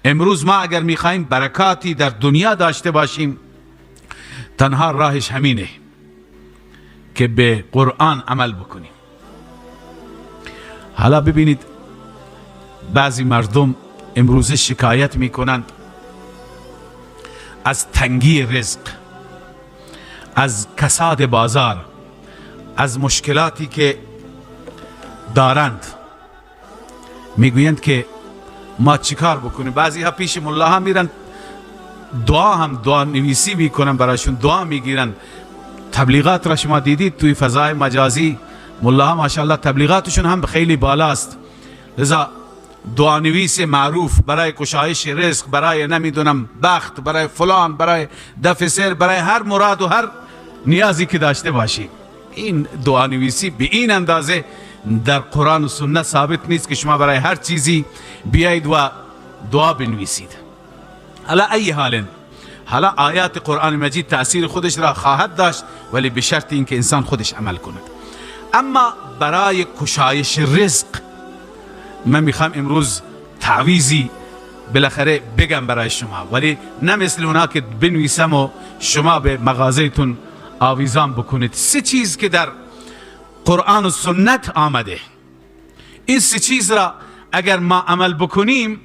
امروز ما اگر میخوایم برکاتی در دنیا داشته باشیم تنها راهش همینه که به قرآن عمل بکنیم. حالا ببینید بعضی مردم امروز شکایت میکنند از تنگی رزق، از کساد بازار، از مشکلاتی که دارند. میگویند که ما چیکار بکنیم؟ بعضی ها پیش ملاها میرن دعا نویسی میکنن، براشون دعا میگیرن. تبلیغات را شما دیدید توی فضای مجازی، ملاها ماشاءالله تبلیغاتشون هم خیلی بالاست. لذا دعا نویس معروف برای کشایش رزق، برای نمیدونم بخت، برای فلان، برای دفع سر، برای هر مراد و هر نیازی که داشته باشی. این دعا نویسی به این اندازه در قرآن و سنت ثابت نیست که شما برای هر چیزی بیایید و دعا بنویسید. حالا ای حالن، حالا آیات قرآن مجید تأثیر خودش را خواهد داشت، ولی به شرط اینکه انسان خودش عمل کند. اما برای کشایش رزق من میخوام امروز تعویزی بالاخره بگم برای شما، ولی نه مثل اونا که بنویسم و شما به مغازهتون آویزان بکنید. 3 چیز که در قرآن و سنت آمده، این 3 چیز را اگر ما عمل بکنیم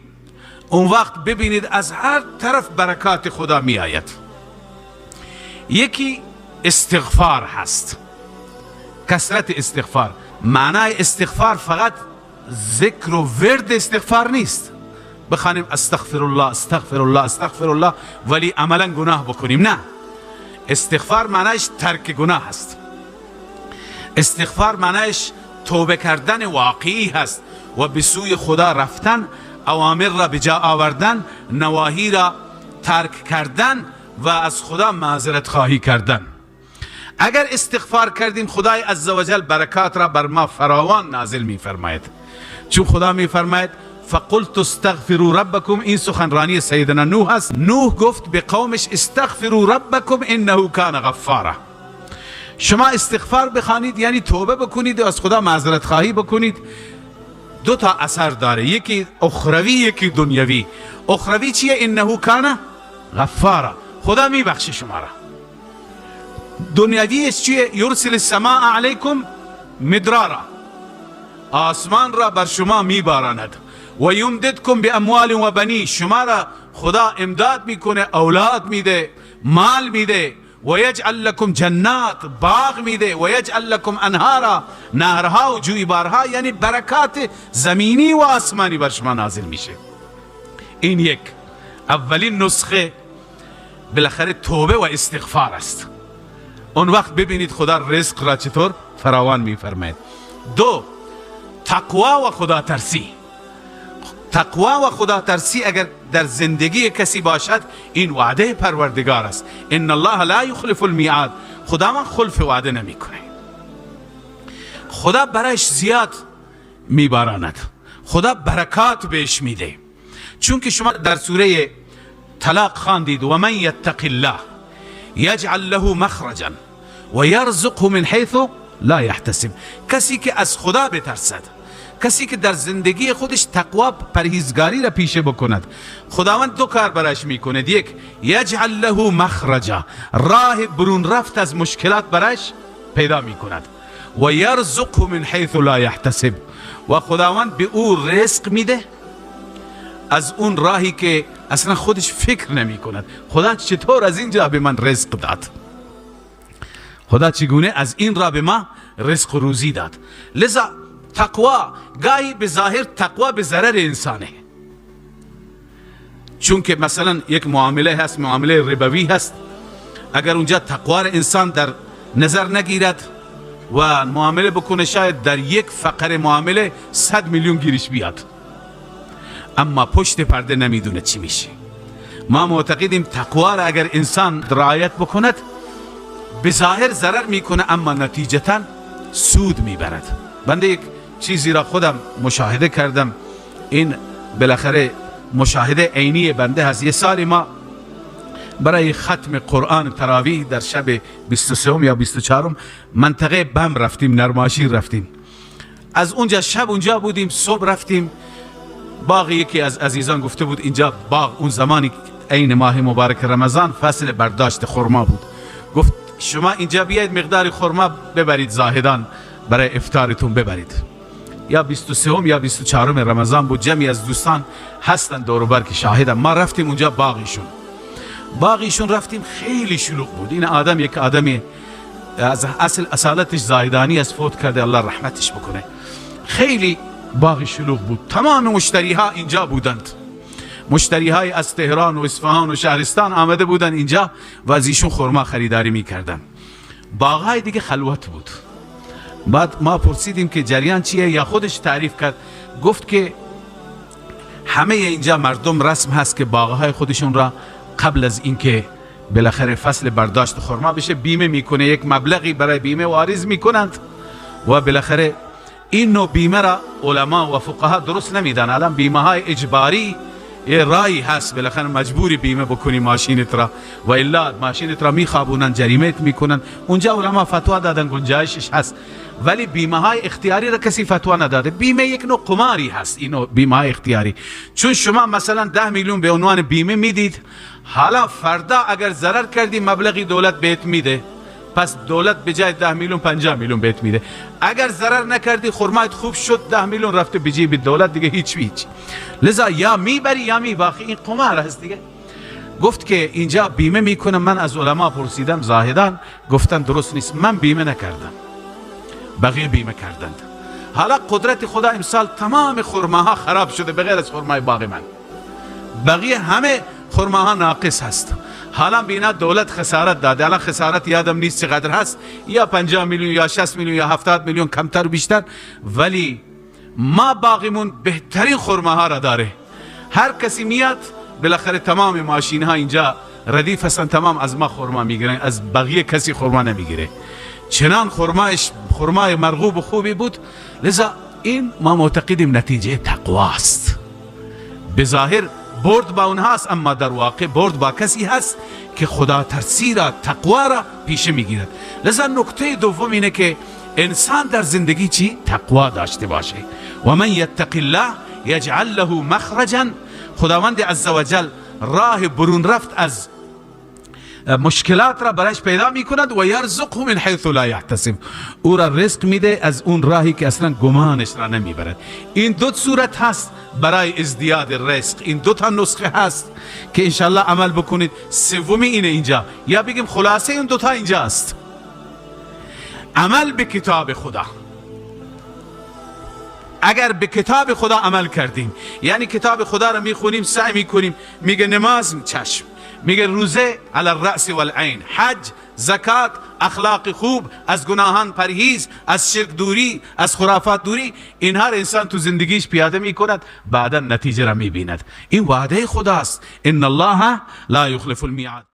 اون وقت ببینید از هر طرف برکات خدا می آید. یکی استغفار هست، کثرت استغفار. معنای استغفار فقط ذکر و ورد استغفار نیست، بخوانیم استغفر الله استغفر الله استغفر الله ولی عملا گناه بکنیم، نه. استغفار معنیش ترک گناه هست. استغفار معنیش توبه کردن واقعی هست و به سوی خدا رفتن، اوامر را به جا آوردن، نواهی را ترک کردن و از خدا معذرت خواهی کردن. اگر استغفار کردیم خدای عزوجل برکات را بر ما فراوان نازل می فرماید، چون خدا می فرماید فقلت استغفروا ربکم. این سخنرانی سیدنا نوح است. نوح گفت به قومش استغفروا ربکم انه کان غفارا. شما استغفار بخوانید یعنی توبه بکنید و از خدا معذرت خواهی بکنید. 2 تا اثر داره، یکی اخروی یکی دنیوی. اخروی چیه؟ انه کان غفارا، خدا میبخشه شما را. دنیویش چیه؟ یرسل السماء علیکم مدرارا، آسمان را بر شما میباراند. و یمددکم باموال و بنی، شما را خدا امداد میکنه، اولاد میده، مال میده. و یجعل لکم جنات، باغ میده. و یجعل لکم انهارا، نهرها و جویبارها، یعنی برکات زمینی و آسمانی بر شما نازل میشه. این یک اولین نسخه بالاخره توبه و استغفار است. اون وقت ببینید خدا رزق را چطور فراوان میفرماید. 2 تقوا و خدا ترسی. تقوا و خدا ترسی اگر در زندگی کسی باشد این وعده پروردگار است. ان الله لا یخلف المیعاد، خدا من خلف وعده نمیکنه. خدا برایش زیاد میباراند، خدا برکات بهش میده. چون که شما در سوره طلاق خواندید و من یتق الله یجعل له مخرجا و یرزقه من حیث لا یحتسب. کسی که از خدا بترسد، کسی که در زندگی خودش تقوا پرهیزگاری را پیشه بکند، خداوند 2 کار برایش میکند. یک، یجعل له مخرجا، راه برون رفت از مشکلات برایش پیدا میکند. و یرزقه من حیث لا یحتسب، و خداوند به او رزق میده از اون راهی که اصلا خودش فکر نمی کند. خدا چطور از اینجا به من رزق داد؟ خدا چگونه از این را به ما رزق و روزی داد؟ لذا تقوا گاهی به ظاهر تقوا به ضرر انسانه، چون که مثلا یک معامله هست، معامله ربوی هست، اگر اونجا تقوا را انسان در نظر نگیرد و معامله بکنه شاید در یک فقره معامله 100 میلیون گیرش بیاد، اما پشت پرده نمیدونه چی میشه. ما معتقدیم تقوا را اگر انسان رعایت بکند به ظاهر ضرر میکنه اما نتیجتا سود میبرد. بنده یک چیزی را خودم مشاهده کردم، این بالاخره مشاهده عینی بنده هست. یه سال ما برای ختم قرآن تراویح در شب 23 یا 24 منطقه بم رفتیم، نرماشیر رفتیم. از اونجا شب اونجا بودیم، صبح رفتیم باغ یکی از عزیزان گفته بود اینجا باغ اون زمانی عین ماه مبارک رمضان فصل برداشت خرما بود، گفت شما اینجا بیاید مقدار خرما ببرید زاهدان برای افطارتون ببرید. یا 23 یا 24 رمضان بود، جمعی از دوستان هستن دور و بر که شاهدم. ما رفتیم اونجا باغیشون رفتیم، خیلی شلوغ بود. این آدم یک آدمی از اصالتش زاهدانی از فوت کرده، الله رحمتش بکنه. خیلی باغ شلوغ بود، تمام مشتری ها اینجا بودند، مشتری های از تهران و اصفهان و شهرستان آمده بودند اینجا و از ایشون خرما خریداری میکردن. باغ های دیگه خلوت بود. بعد ما پرسیدیم که جریان چیه، یا خودش تعریف کرد، گفت که همه اینجا مردم رسم هست که باغ های خودشون را قبل از اینکه بالاخره فصل برداشت خرما بشه بیمه میکنه، یک مبلغی برای بیمه واریز میکنند و بالاخره این نوع بیمه را علما و فقها درست نمیدن. الان بیمه های اجباری یه رای هست، بالاخره مجبوری بیمه بکنی ماشینت را، و الا ماشینت را میخوابونن، جریمت میکنن. اونجا علما فتوا دادن گنجایشش هست، ولی بیمه های اختیاری را کسی فتوا نداده. بیمه یک نوع قماری هست، این بیمه های اختیاری. چون شما مثلا 10 میلیون به عنوان بیمه میدید، حالا فردا اگر ضرر کردی مبلغی دولت بهت میده، پس دولت به جای 10 میلیون 50 میلیون بهت میده. اگر ضرر نکردی، خرمایت خوب شد، 10 میلیون رفته به جیب دولت، دیگه هیچ. لذا یا میبری یا میباخی، این قمار هست دیگه. گفت که اینجا بیمه میکنم. من از علما پرسیدم، زاهدان گفتن درست نیست. من بیمه نکردم، بقیه بیمه کردند. حالا قدرت خدا امسال تمام خرماها خراب شده به غیر از خرمای باغ من، بقیه همه خرماها ناقص هست. حالا بینا دولت خسارت داده، الان خسارت یادم نیست چقدر هست، یا 50 میلیون یا 60 میلیون یا 70 میلیون، کمتر و بیشتر. ولی ما باغمون بهترین خرماها را داره. هر کسی میاد بالاخره تمام ماشین ها اینجا ردیف هستن، تمام از ما خرما میگیرن، از بقیه کسی خرما نمیگیره. چنان خرمای مرغوب و خوبی بود. لذا این ما معتقدیم نتیجه تقواست. به ظاهر برد با اونها است، اما در واقع برد با کسی هست که خدا ترسی را، تقوا را پیشه میگیرد. لذا نکته دوم اینه که انسان در زندگی چی؟ تقوا داشته باشه. و من یتق الله یجعل له مخرجا، خداوند عزوجل راه برون رفت از مشکلات را برایش پیدا میکند و یرزقه من حیث لا یحتسب، او را رزق میده از اون راهی که اصلا گمانش را نمیبرد. این دو صورت هست برای ازدیاد رزق، این دو تا نسخه هست که انشالله عمل بکنید. سومی اینه اینجا، یا بگیم خلاصه این دو تا اینجا است. عمل به کتاب خدا. اگر به کتاب خدا عمل کردیم، یعنی کتاب خدا را میخونیم، سعی میکنیم، میگه نماز چشم، میگه روزه علی الرأس والعین، حج، زکات، اخلاق خوب، از گناهان پرهیز، از شرک دوری، از خرافات دوری، اینها را انسان تو زندگیش پیاده میکند، بعدا نتیجه را میبیند. این وعده خداست، ان الله لا یخلف المیعاد.